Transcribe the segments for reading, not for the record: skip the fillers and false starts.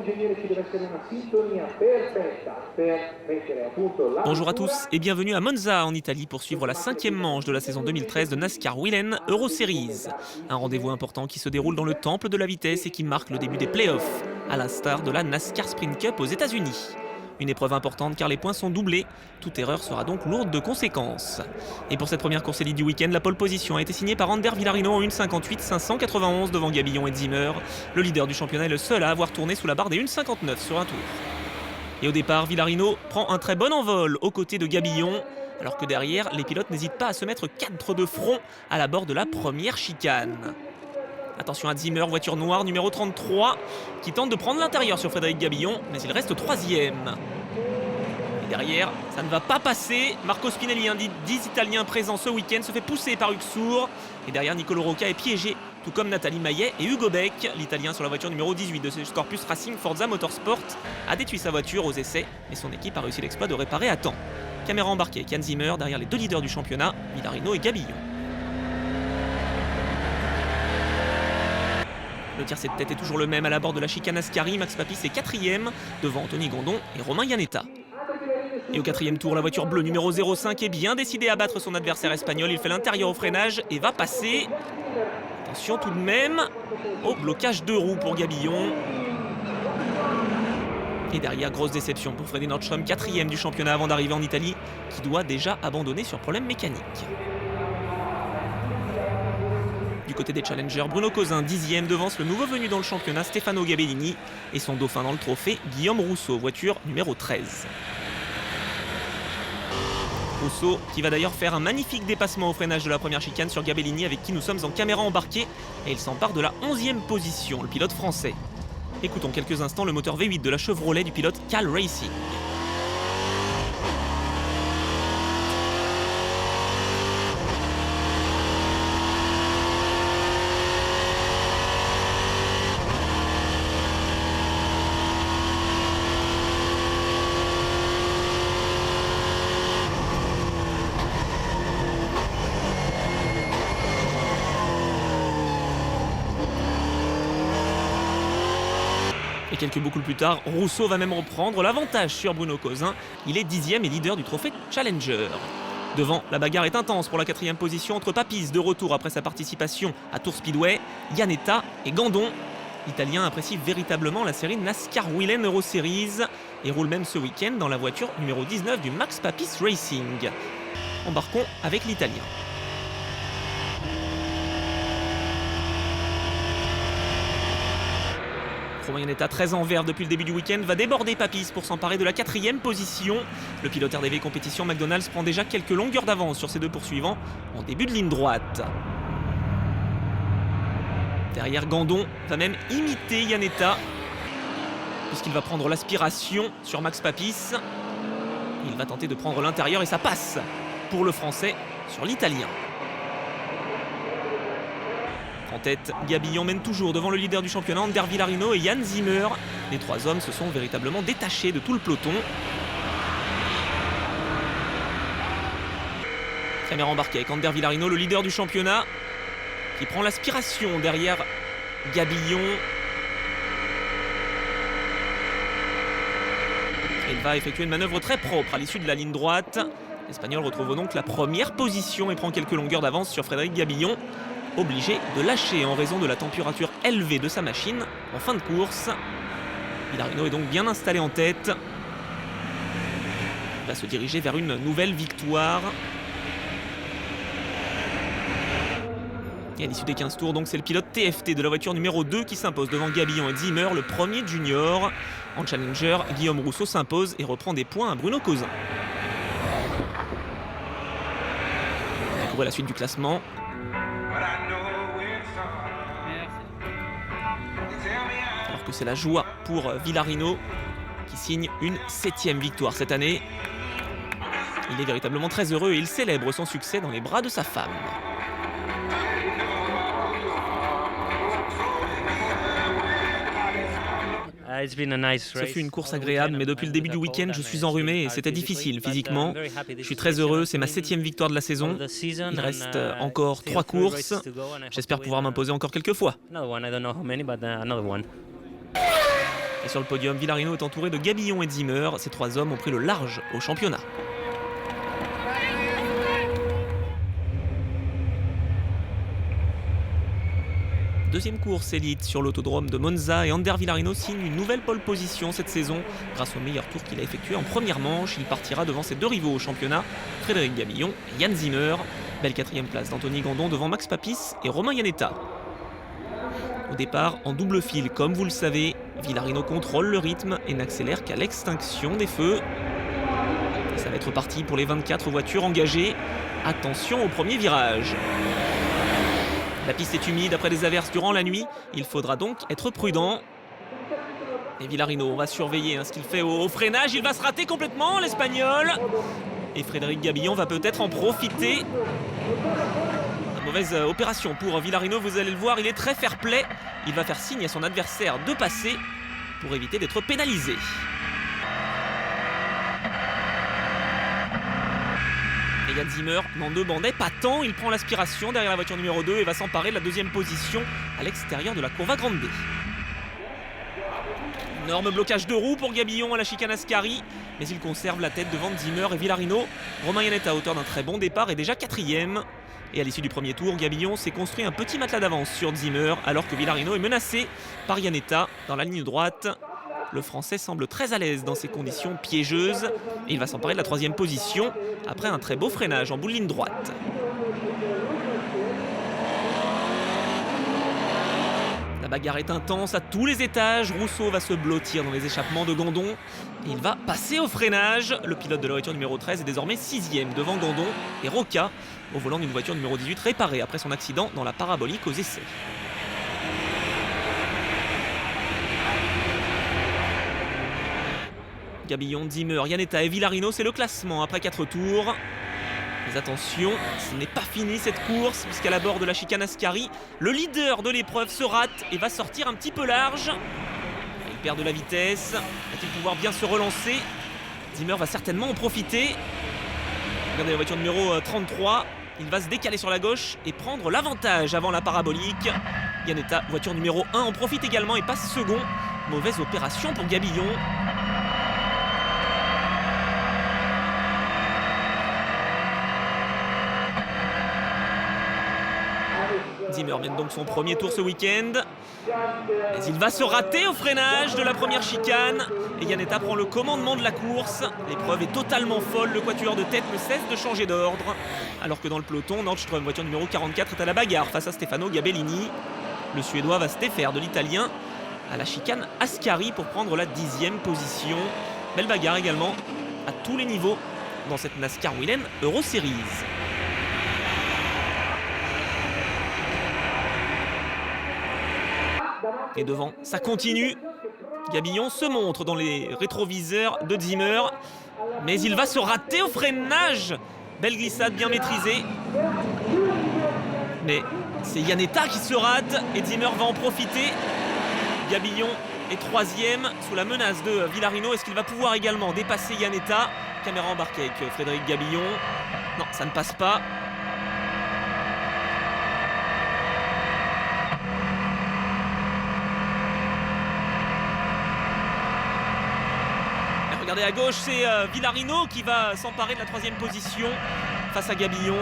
ingegnere ci deve essere una sintonia perfetta per mettere a punto la... Bonjour à tous et bienvenue à Monza en Italie pour suivre la 5e manche de la saison 2013 de NASCAR Willen Euro Series. Un rendez-vous important qui se déroule dans le temple de la vitesse et qui marque le début des playoffs, à l'instar de la NASCAR Sprint Cup aux États-Unis. Une épreuve importante car les points sont doublés, toute erreur sera donc lourde de conséquences. Et pour cette première course élite du week-end, la pole position a été signée par Ander Villarino en 1.58.591 devant Gabillon et Zimmer. Le leader du championnat est le seul à avoir tourné sous la barre des 1.59 sur un tour. Et au départ, Villarino prend un très bon envol aux côtés de Gabillon, alors que derrière, les pilotes n'hésitent pas à se mettre 4 de front à l'abord de la première chicane. Attention à Zimmer, voiture noire numéro 33, qui tente de prendre l'intérieur sur Frédéric Gabillon, mais il reste 3e. Et derrière, ça ne va pas passer. Marco Spinelli, un des 10 Italiens présents ce week-end, se fait pousser par Uxour. Et derrière, Nicolo Rocca est piégé, tout comme Nathalie Maillet et Hugo Beck. L'Italien sur la voiture numéro 18 de ce Corpus Racing Forza Motorsport a détruit sa voiture aux essais, mais son équipe a réussi l'exploit de réparer à temps. Caméra embarquée avec Jan Zimmer derrière les deux leaders du championnat, Villarino et Gabillon. Le tiercé de tête est toujours le même à la bord de la chicane Ascari. Max Papis est 4e devant Anthony Gandon et Romain Iannetta. Et au 4e tour, la voiture bleue numéro 05 est bien décidée à battre son adversaire espagnol. Il fait l'intérieur au freinage et va passer. Attention tout de même au blocage de roues pour Gabillon. Et derrière, grosse déception pour Freddy Nordström, 4e du championnat avant d'arriver en Italie, qui doit déjà abandonner sur problème mécanique. Du côté des challengers, Bruno Cousin, 10e, devance le nouveau venu dans le championnat, Stefano Gabellini, et son dauphin dans le trophée, Guillaume Rousseau, voiture numéro 13. Rousseau qui va d'ailleurs faire un magnifique dépassement au freinage de la première chicane sur Gabellini, avec qui nous sommes en caméra embarquée, et il s'empare de la 11e position, le pilote français. Écoutons quelques instants le moteur V8 de la Chevrolet du pilote Cal Racing. Et quelques boucles plus tard, Rousseau va même reprendre l'avantage sur Bruno Cousin. Il est 10e et leader du trophée Challenger. Devant, la bagarre est intense pour la 4e position entre Papis, de retour après sa participation à Tour Speedway, Iannetta et Gandon. L'Italien apprécie véritablement la série NASCAR Willen Euro Series et roule même ce week-end dans la voiture numéro 19 du Max Papis Racing. Embarquons avec l'Italien. Romain Iannetta, très en vert depuis le début du week-end, va déborder Papis pour s'emparer de la 4e position. Le pilote RDV Compétition McDonald's prend déjà quelques longueurs d'avance sur ses deux poursuivants en début de ligne droite. Derrière, Gandon va même imiter Iannetta, puisqu'il va prendre l'aspiration sur Max Papis. Il va tenter de prendre l'intérieur et ça passe pour le Français sur l'Italien. En tête, Gabillon mène toujours devant le leader du championnat, Ander Villarino et Jan Zimmer. Les trois hommes se sont véritablement détachés de tout le peloton. Caméra embarquée avec Ander Villarino, le leader du championnat, qui prend l'aspiration derrière Gabillon. Il va effectuer une manœuvre très propre à l'issue de la ligne droite. L'Espagnol retrouve donc la première position et prend quelques longueurs d'avance sur Frédéric Gabillon, obligé de lâcher en raison de la température élevée de sa machine en fin de course. Villarino est donc bien installé en tête. Il va se diriger vers une nouvelle victoire. Et à l'issue des 15 tours, donc, c'est le pilote TFT de la voiture numéro 2 qui s'impose devant Gabillon et Zimmer, le premier junior. En challenger, Guillaume Rousseau s'impose et reprend des points à Bruno Cousin. On va découvrir la suite du classement. Alors que c'est la joie pour Villarino qui signe une 7e victoire cette année. Il est véritablement très heureux et il célèbre son succès dans les bras de sa femme. Ce fut une course agréable, mais depuis le début du week-end, je suis enrhumé et c'était difficile physiquement. Je suis très heureux, c'est ma 7e victoire de la saison. Il reste encore 3 courses. J'espère pouvoir m'imposer encore quelques fois. Et sur le podium, Villarino est entouré de Gabillon et Zimmer. Ces trois hommes ont pris le large au championnat. Deuxième course élite sur l'autodrome de Monza et Ander Villarino signe une nouvelle pole position cette saison. Grâce au meilleur tour qu'il a effectué en première manche, il partira devant ses deux rivaux au championnat, Frédéric Gabillon et Yann Zimmer. Belle quatrième place d'Anthony Gandon devant Max Papis et Romain Iannetta. Au départ, en double fil, comme vous le savez, Villarino contrôle le rythme et n'accélère qu'à l'extinction des feux. Et ça va être parti pour les 24 voitures engagées. Attention au premier virage. La piste est humide après des averses durant la nuit, il faudra donc être prudent. Et Villarino, on va surveiller ce qu'il fait au freinage, il va se rater complètement, l'Espagnol. Et Frédéric Gabillon va peut-être en profiter. Une mauvaise opération pour Villarino, vous allez le voir, il est très fair-play. Il va faire signe à son adversaire de passer pour éviter d'être pénalisé. Et Yann Zimmer n'en demandait pas tant, il prend l'aspiration derrière la voiture numéro 2 et va s'emparer de la deuxième position à l'extérieur de la Curva Grande. Énorme blocage de roue pour Gabillon à la chicane Ascari, mais il conserve la tête devant Zimmer et Villarino. Romain Iannetta à hauteur d'un très bon départ est déjà quatrième. Et à l'issue du premier tour, Gabillon s'est construit un petit matelas d'avance sur Zimmer alors que Villarino est menacé par Iannetta dans la ligne droite. Le Français semble très à l'aise dans ces conditions piégeuses et il va s'emparer de la troisième position après un très beau freinage en bout de ligne droite. La bagarre est intense à tous les étages. Rousseau va se blottir dans les échappements de Gandon et il va passer au freinage. Le pilote de la voiture numéro 13 est désormais 6e devant Gandon et Roca au volant d'une voiture numéro 18 réparée après son accident dans la parabolique aux essais. Gabillon, Zimmer, Iannetta et Villarino, c'est le classement après 4 tours. Mais attention, ce n'est pas fini cette course, puisqu'à la bord de la chicane Ascari, le leader de l'épreuve se rate et va sortir un petit peu large. Il perd de la vitesse, va-t-il pouvoir bien se relancer? Zimmer va certainement en profiter. Regardez la voiture numéro 33, il va se décaler sur la gauche et prendre l'avantage avant la parabolique. Iannetta, voiture numéro 1, en profite également et passe second. Mauvaise opération pour Gabillon. Zimmer mène donc son premier tour ce week-end. Mais il va se rater au freinage de la première chicane. Et Iannetta prend le commandement de la course. L'épreuve est totalement folle. Le quatuor de tête ne cesse de changer d'ordre. Alors que dans le peloton, Nordström, voiture numéro 44, est à la bagarre face à Stefano Gabellini. Le Suédois va se défaire de l'Italien à la chicane Ascari pour prendre la 10e position. Belle bagarre également à tous les niveaux dans cette NASCAR Willen Euro Series. Et devant, ça continue. Gabillon se montre dans les rétroviseurs de Zimmer. Mais il va se rater au freinage. Belle glissade bien maîtrisée. Mais c'est Iannetta qui se rate et Zimmer va en profiter. Gabillon est 3e sous la menace de Villarino. Est-ce qu'il va pouvoir également dépasser Iannetta? Caméra embarquée avec Frédéric Gabillon. Non, ça ne passe pas. Regardez à gauche, c'est Villarino qui va s'emparer de la 3e position face à Gabillon.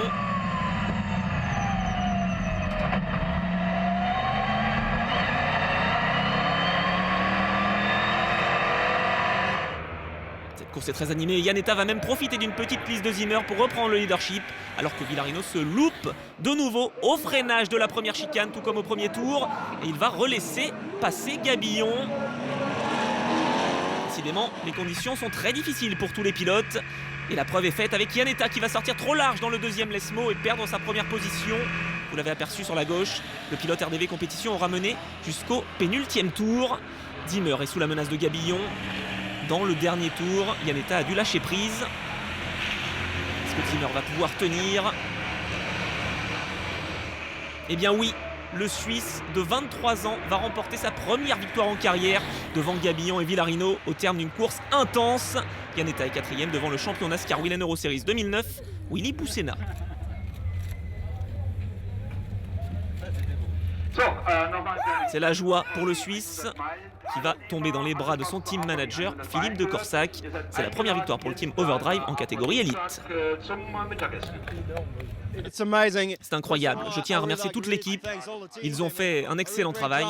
Cette course est très animée. Iannetta va même profiter d'une petite glisse de Zimmer pour reprendre le leadership, alors que Villarino se loupe de nouveau au freinage de la première chicane, tout comme au premier tour. Et il va relaisser passer Gabillon. Décidément, les conditions sont très difficiles pour tous les pilotes. Et la preuve est faite avec Iannetta qui va sortir trop large dans le deuxième Lesmo et perdre sa première position. Vous l'avez aperçu sur la gauche, le pilote RDV Compétition aura mené jusqu'au pénultième tour. Zimmer est sous la menace de Gabillon. Dans le dernier tour, Iannetta a dû lâcher prise. Est-ce que Zimmer va pouvoir tenir? Eh bien oui, le Suisse de 23 ans va remporter sa première victoire en carrière devant Gabillon et Villarino au terme d'une course intense. Iannetta est 4e devant le champion NASCAR Willen Euro Series 2009, Willy Poussena. C'est la joie pour le Suisse qui va tomber dans les bras de son team manager Philippe de Corsac. C'est la première victoire pour le team Overdrive en catégorie élite. C'est incroyable, je tiens à remercier toute l'équipe. Ils ont fait un excellent travail.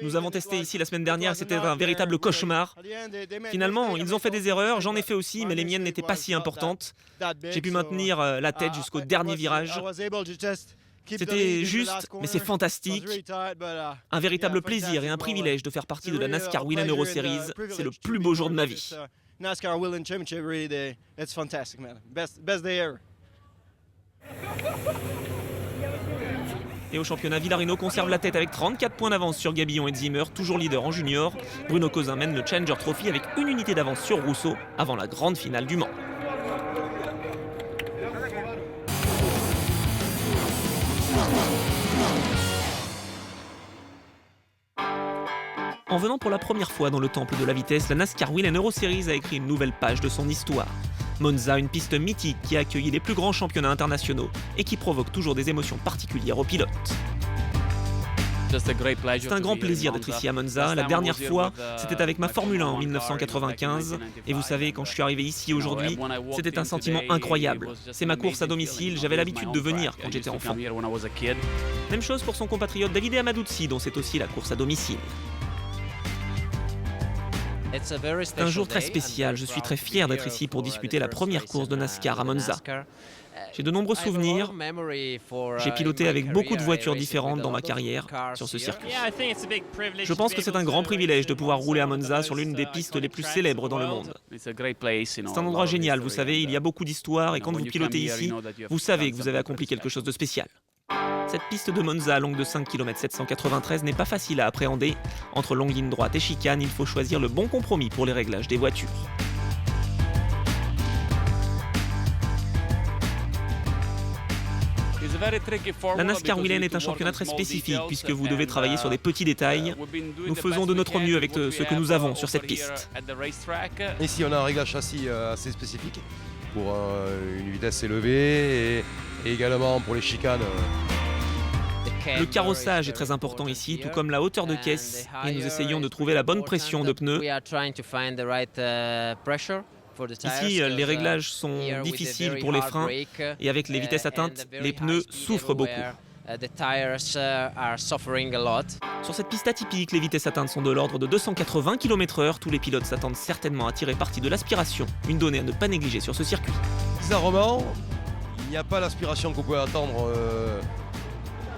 Nous avons testé ici la semaine dernière, c'était un véritable cauchemar. Finalement, ils ont fait des erreurs, j'en ai fait aussi, mais les miennes n'étaient pas si importantes. J'ai pu maintenir la tête jusqu'au dernier virage. C'était juste, mais c'est fantastique. Un véritable plaisir et un privilège de faire partie de la NASCAR Willen Euro Series. C'est le plus beau jour de ma vie. NASCAR Willen Championship, really, it's fantastic, man. Best day ever. Et au championnat, Villarino conserve la tête avec 34 points d'avance sur Gabillon et Zimmer, toujours leader en junior. Bruno Cousin mène le Challenger Trophy avec une unité d'avance sur Rousseau avant la grande finale du Mans. En venant pour la première fois dans le temple de la vitesse, la NASCAR Willen Euro Series a écrit une nouvelle page de son histoire. Monza, une piste mythique qui a accueilli les plus grands championnats internationaux et qui provoque toujours des émotions particulières aux pilotes. C'est un grand plaisir d'être ici à Monza. La dernière fois, c'était avec ma Formule 1 en 1995. Et vous savez, quand je suis arrivé ici aujourd'hui, c'était un sentiment incroyable. C'est ma course à domicile, j'avais l'habitude de venir quand j'étais enfant. Même chose pour son compatriote Davide Amaduzzi, dont c'est aussi la course à domicile. C'est un jour très spécial, je suis très fier d'être ici pour disputer la première course de NASCAR à Monza. J'ai de nombreux souvenirs, j'ai piloté avec beaucoup de voitures différentes dans ma carrière sur ce circuit. Je pense que c'est un grand privilège de pouvoir rouler à Monza sur l'une des pistes les plus célèbres dans le monde. C'est un endroit génial, vous savez, il y a beaucoup d'histoires et quand vous pilotez ici, vous savez que vous avez accompli quelque chose de spécial. Cette piste de Monza, longue de 5 km 793, n'est pas facile à appréhender. Entre longue ligne droite et chicane, il faut choisir le bon compromis pour les réglages des voitures. La NASCAR Willen est un championnat très spécifique puisque vous devez travailler sur des petits détails. Nous faisons de notre mieux avec ce que nous avons sur cette piste. Ici, on a un réglage châssis assez spécifique pour une vitesse élevée et également pour les chicanes. Le carrossage est très important ici, tout comme la hauteur de caisse, et nous essayons de trouver la bonne pression de pneus. Ici, les réglages sont difficiles pour les freins, et avec les vitesses atteintes, les pneus souffrent beaucoup. Sur cette piste atypique, les vitesses atteintes sont de l'ordre de 280 km/h. Tous les pilotes s'attendent certainement à tirer parti de l'aspiration, une donnée à ne pas négliger sur ce circuit. Bizarrement, il n'y a pas l'aspiration qu'on peut attendre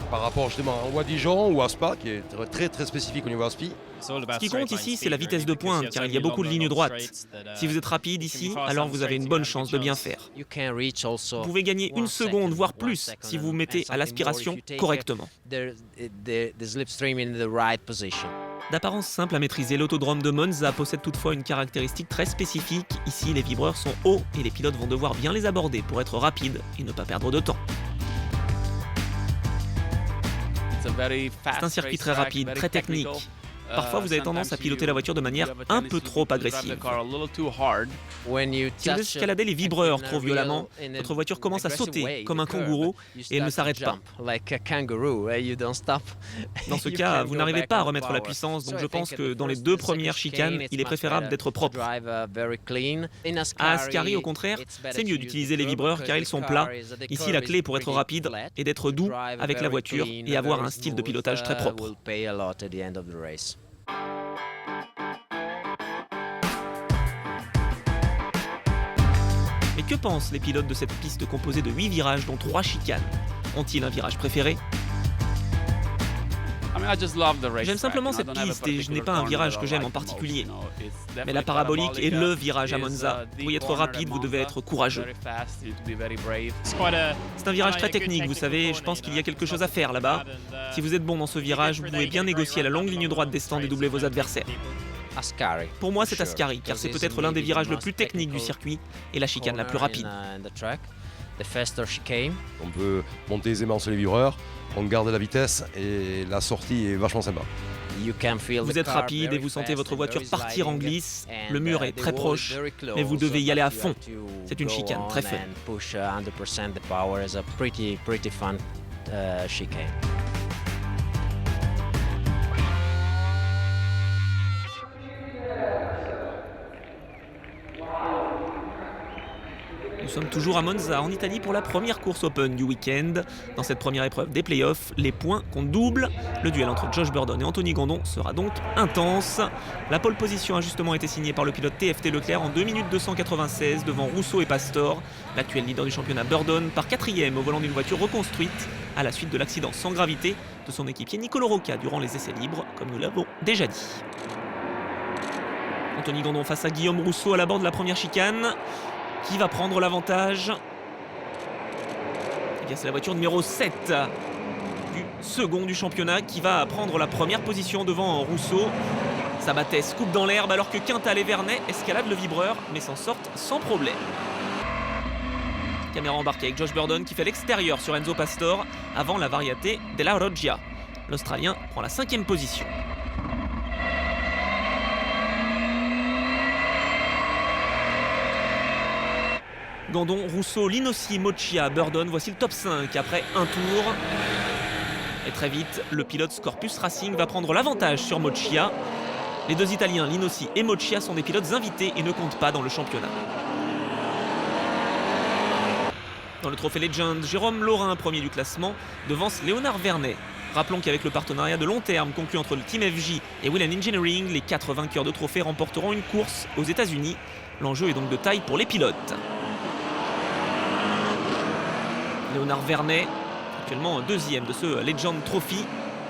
par rapport justement à Dijon ou à Spa, qui est très très spécifique au niveau ASPI. Ce qui compte ici, c'est la vitesse de pointe, car il y a beaucoup de lignes droites. Si vous êtes rapide ici, alors vous avez une bonne chance de bien faire. Vous pouvez gagner 1 seconde, voire plus, si vous vous mettez à l'aspiration correctement. D'apparence simple à maîtriser, l'autodrome de Monza possède toutefois une caractéristique très spécifique. Ici, les vibreurs sont hauts et les pilotes vont devoir bien les aborder pour être rapides et ne pas perdre de temps. C'est un circuit très rapide, très technique. Parfois, vous avez tendance à piloter la voiture de manière un peu trop agressive. Si vous escaladez les vibreurs trop violemment, votre voiture commence à sauter comme un kangourou et elle ne s'arrête pas. Dans ce cas, vous n'arrivez pas à remettre la puissance, donc je pense que dans les 2 premières chicanes, il est préférable d'être propre. À Ascari, au contraire, c'est mieux d'utiliser les vibreurs car ils sont plats. Ici, la clé pour être rapide est d'être doux avec la voiture et avoir un style de pilotage très propre. Mais que pensent les pilotes de cette piste composée de 8 virages dont 3 chicanes? Ont-ils un virage préféré? J'aime simplement cette piste et je n'ai pas un virage que j'aime en particulier. Mais la parabolique est le virage à Monza. Pour y être rapide, vous devez être courageux. C'est un virage très technique, vous savez, je pense qu'il y a quelque chose à faire là-bas. Si vous êtes bon dans ce virage, vous pouvez bien négocier la longue ligne droite des stands et doubler vos adversaires. Pour moi, c'est Ascari, car c'est peut-être l'un des virages le plus techniques du circuit et la chicane la plus rapide. On peut monter aisément sur les vibreurs, on garde la vitesse et la sortie est vachement sympa. Vous êtes rapide et vous sentez votre voiture partir en glisse. Le mur est très proche, mais vous devez y aller à fond. C'est une chicane très fun. sommes toujours à Monza, en Italie, pour la première course Open du week-end. Dans cette première épreuve des playoffs, les points comptent double. Le duel entre Josh Burdon et Anthony Gandon sera donc intense. La pole position a justement été signée par le pilote TFT Leclerc en 2 minutes 296 devant Rousseau et Pastor. L'actuel leader du championnat Burdon part 4e au volant d'une voiture reconstruite à la suite de l'accident sans gravité de son équipier Nicolo Rocca durant les essais libres, comme nous l'avons déjà dit. Anthony Gandon face à Guillaume Rousseau à la bord de la première chicane. Qui va prendre l'avantage? Eh bien, c'est la voiture numéro 7 du second du championnat qui va prendre la première position devant Rousseau. Sabatès coupe dans l'herbe alors que Quintal et Vernet escaladent le vibreur mais s'en sortent sans problème. Caméra embarquée avec Josh Burdon qui fait l'extérieur sur Enzo Pastor avant la variété della Roggia. L'Australien prend la 5e position. Gandon, Rousseau, Linossi, Moccia, Burdon, voici le top 5 après un tour. Et très vite, le pilote Scorpus Racing va prendre l'avantage sur Moccia. Les deux Italiens, Linossi et Moccia, sont des pilotes invités et ne comptent pas dans le championnat. Dans le trophée Legend, Jérôme Laurin, premier du classement, devance Léonard Vernet. Rappelons qu'avec le partenariat de long terme conclu entre le Team FJ et Whelen Engineering, les 4 vainqueurs de trophée remporteront une course aux États-Unis. L'enjeu est donc de taille pour les pilotes. Léonard Vernet, actuellement 2e de ce Legend Trophy,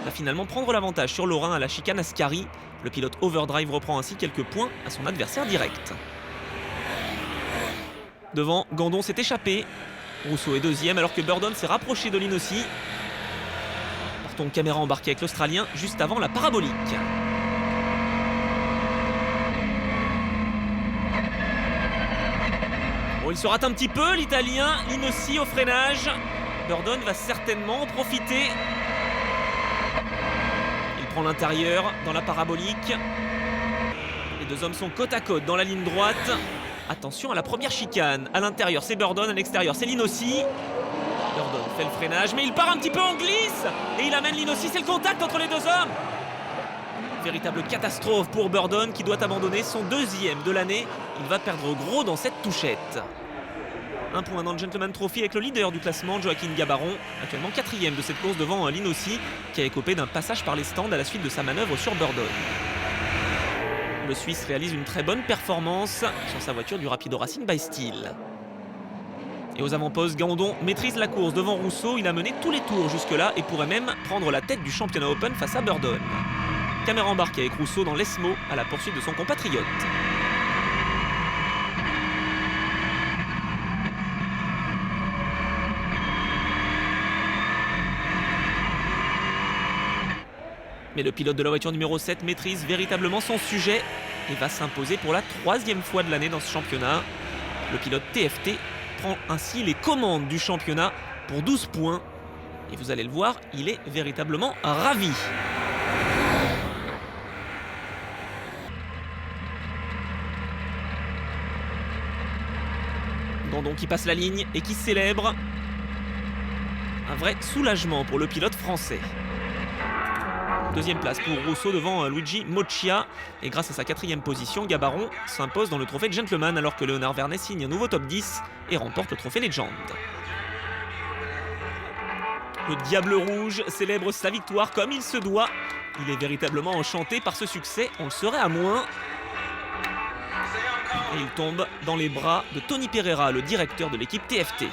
va finalement prendre l'avantage sur Laurin à la chicane Ascari. Le pilote Overdrive reprend ainsi quelques points à son adversaire direct. Devant, Gandon s'est échappé. Rousseau est 2e alors que Burdon s'est rapproché de Linossi. Partons caméra embarquée avec l'Australien juste avant la parabolique. Bon, il se rate un petit peu, l'Italien, Linossi au freinage. Burdon va certainement en profiter. Il prend l'intérieur dans la parabolique. Les deux hommes sont côte à côte dans la ligne droite. Attention à la première chicane. À l'intérieur, c'est Burdon, à l'extérieur, c'est Linossi. Burdon fait le freinage, mais il part un petit peu en glisse. Et il amène Linossi, c'est le contact entre les deux hommes. Véritable catastrophe pour Burdon qui doit abandonner son 2e de l'année. Il va perdre gros dans cette touchette. Un point dans le Gentleman Trophy avec le leader du classement, Joaquin Gabaron, actuellement 4e de cette course devant Linossi, qui a écopé d'un passage par les stands à la suite de sa manœuvre sur Burdon. Le Suisse réalise une très bonne performance sur sa voiture du Rapido Racing by Steel. Et aux avant-postes, Gandon maîtrise la course devant Rousseau. Il a mené tous les tours jusque-là et pourrait même prendre la tête du championnat Open face à Burdon. Caméra embarquée avec Rousseau dans l'Esmo à la poursuite de son compatriote. Mais le pilote de la voiture numéro 7 maîtrise véritablement son sujet et va s'imposer pour la 3e fois de l'année dans ce championnat. Le pilote TFT prend ainsi les commandes du championnat pour 12 points. Et vous allez le voir, il est véritablement ravi. Gandon qui passe la ligne et qui célèbre. Un vrai soulagement pour le pilote français. 2e place pour Rousseau devant Luigi Moccia. Et grâce à sa 4e position, Gabaron s'impose dans le trophée Gentleman alors que Léonard Vernet signe un nouveau top 10 et remporte le trophée Legend. Le Diable Rouge célèbre sa victoire comme il se doit. Il est véritablement enchanté par ce succès, on le serait à moins. Et il tombe dans les bras de Tony Pereira, le directeur de l'équipe TFT.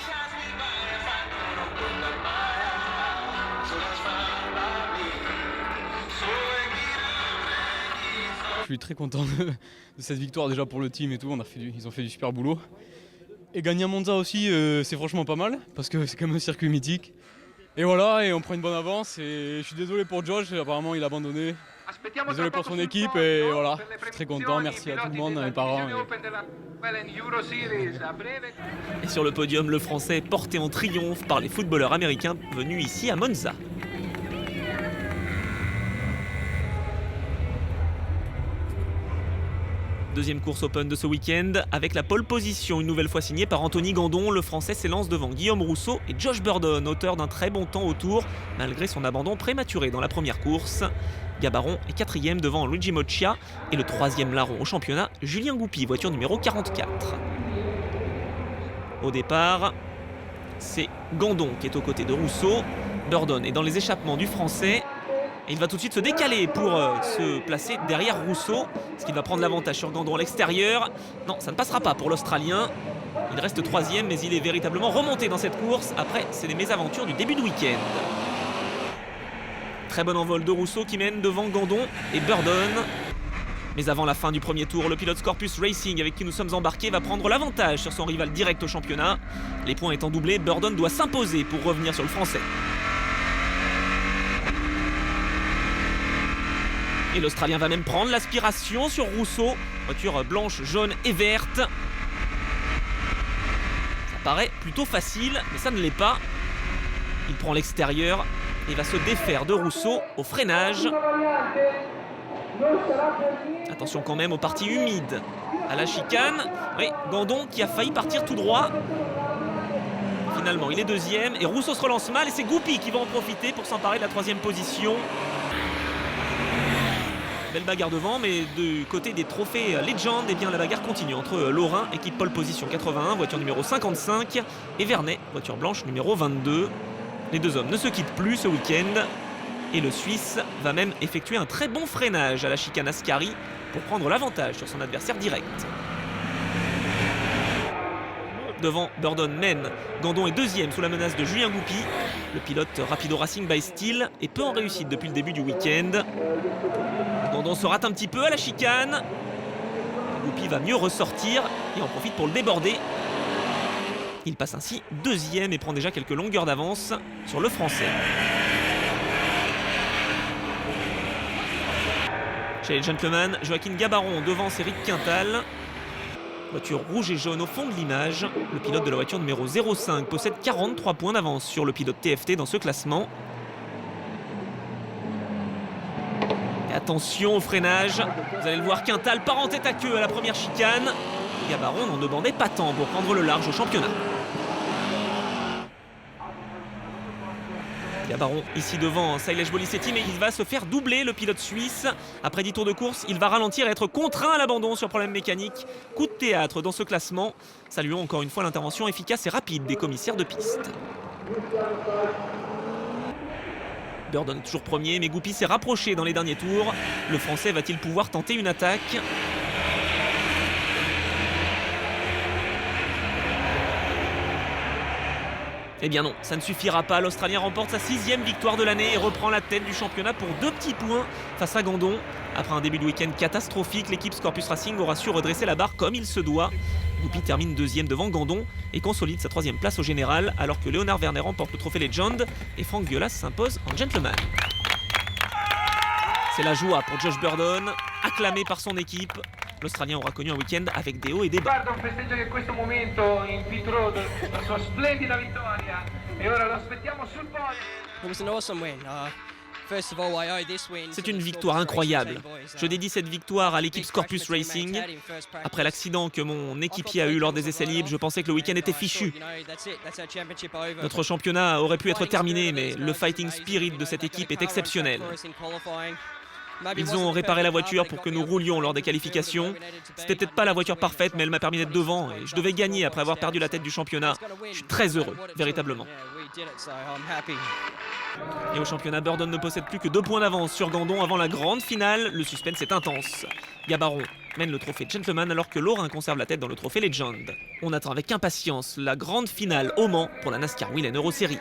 Je suis très content de cette victoire déjà pour le team et tout, ils ont fait du super boulot. Et gagner à Monza aussi, c'est franchement pas mal, parce que c'est quand même un circuit mythique. Et voilà, et on prend une bonne avance, et je suis désolé pour Josh, apparemment il a abandonné. Désolé pour son équipe, et voilà, je suis très content, merci à tout le monde, à mes parents. Et sur le podium, le Français est porté en triomphe par les footballeurs américains venus ici à Monza. Deuxième course Open de ce week-end, avec la pole position une nouvelle fois signée par Anthony Gandon. Le Français s'élance devant Guillaume Rousseau et Josh Burdon, auteur d'un très bon temps au tour, malgré son abandon prématuré dans la première course. Gabaron est 4e devant Luigi Moccia et le 3e larron au championnat, Julien Goupy, voiture numéro 44. Au départ, c'est Gandon qui est aux côtés de Rousseau. Burdon est dans les échappements du Français. Et il va tout de suite se décaler pour se placer derrière Rousseau. Est-ce qu'il va prendre l'avantage sur Gandon à l'extérieur? Non, ça ne passera pas pour l'Australien. Il reste 3e, mais il est véritablement remonté dans cette course. Après, c'est les mésaventures du début de week-end. Très bon envol de Rousseau qui mène devant Gandon et Burdon. Mais avant la fin du premier tour, le pilote Scorpius Racing avec qui nous sommes embarqués va prendre l'avantage sur son rival direct au championnat. Les points étant doublés, Burdon doit s'imposer pour revenir sur le Français. Et l'Australien va même prendre l'aspiration sur Rousseau. Voiture blanche, jaune et verte. Ça paraît plutôt facile, mais ça ne l'est pas. Il prend l'extérieur et va se défaire de Rousseau au freinage. Attention quand même aux parties humides. À la chicane, oui, Gandon qui a failli partir tout droit. Finalement, il est 2e et Rousseau se relance mal et c'est Goupy qui va en profiter pour s'emparer de la 3e position. Belle bagarre devant, mais du côté des trophées Legend, eh bien, la bagarre continue entre Lorrain, équipe pole position 81, voiture numéro 55, et Vernet, voiture blanche numéro 22. Les deux hommes ne se quittent plus ce week-end. Et le Suisse va même effectuer un très bon freinage à la chicane Ascari pour prendre l'avantage sur son adversaire direct. Devant, Burdon mène. Gandon est 2e sous la menace de Julien Goupy. Le pilote Rapido Racing by Steel est peu en réussite depuis le début du week-end. Gandon se rate un petit peu à la chicane. Goupy va mieux ressortir et en profite pour le déborder. Il passe ainsi 2e et prend déjà quelques longueurs d'avance sur le Français. Chez les gentlemen, Joaquin Gabaron devance Eric Quintal. Voiture rouge et jaune au fond de l'image. Le pilote de la voiture numéro 05 possède 43 points d'avance sur le pilote TFT dans ce classement. Et attention au freinage. Vous allez le voir, Quintal part en tête à queue à la première chicane. Gabaron n'en demandait pas tant pour prendre le large au championnat. Gabaron ici devant Sailesh Bolissetti, mais il va se faire doubler le pilote suisse. Après 10 tours de course, il va ralentir et être contraint à l'abandon sur problème mécanique. Coup de théâtre dans ce classement. Saluons encore une fois l'intervention efficace et rapide des commissaires de piste. Burdon est toujours premier, mais Goupy s'est rapproché dans les derniers tours. Le Français va-t-il pouvoir tenter une attaque ? Eh bien non, ça ne suffira pas. L'Australien remporte sa 6e victoire de l'année et reprend la tête du championnat pour 2 petits points face à Gandon. Après un début de week-end catastrophique, l'équipe Scorpius Racing aura su redresser la barre comme il se doit. Goupy termine 2e devant Gandon et consolide sa 3e place au général, alors que Léonard Vernet remporte le trophée Legend et Franck Violas s'impose en gentleman. C'est la joie pour Josh Burdon, acclamé par son équipe. L'Australien aura connu un week-end avec des hauts et des bas. Burdon festeggia in questo momento in pit road la sua splendida vittoria e ora lo aspettiamo sul podio. It was an awesome win. First of all, I owe this win. C'est une victoire incroyable. Je dédie cette victoire à l'équipe Scorpius Racing. Après l'accident que mon équipier a eu lors des essais libres, je pensais que le week-end était fichu. Notre championnat aurait pu être terminé, mais le fighting spirit de cette équipe est exceptionnel. Ils ont réparé la voiture pour que nous roulions lors des qualifications. C'était peut-être pas la voiture parfaite, mais elle m'a permis d'être devant et je devais gagner après avoir perdu la tête du championnat. Je suis très heureux, véritablement. Et au championnat, Burdon ne possède plus que 2 points d'avance sur Gandon avant la grande finale. Le suspense est intense. Gabaron mène le trophée Gentleman alors que Lorrain conserve la tête dans le trophée Legend. On attend avec impatience la grande finale au Mans pour la NASCAR Willen Euro Series.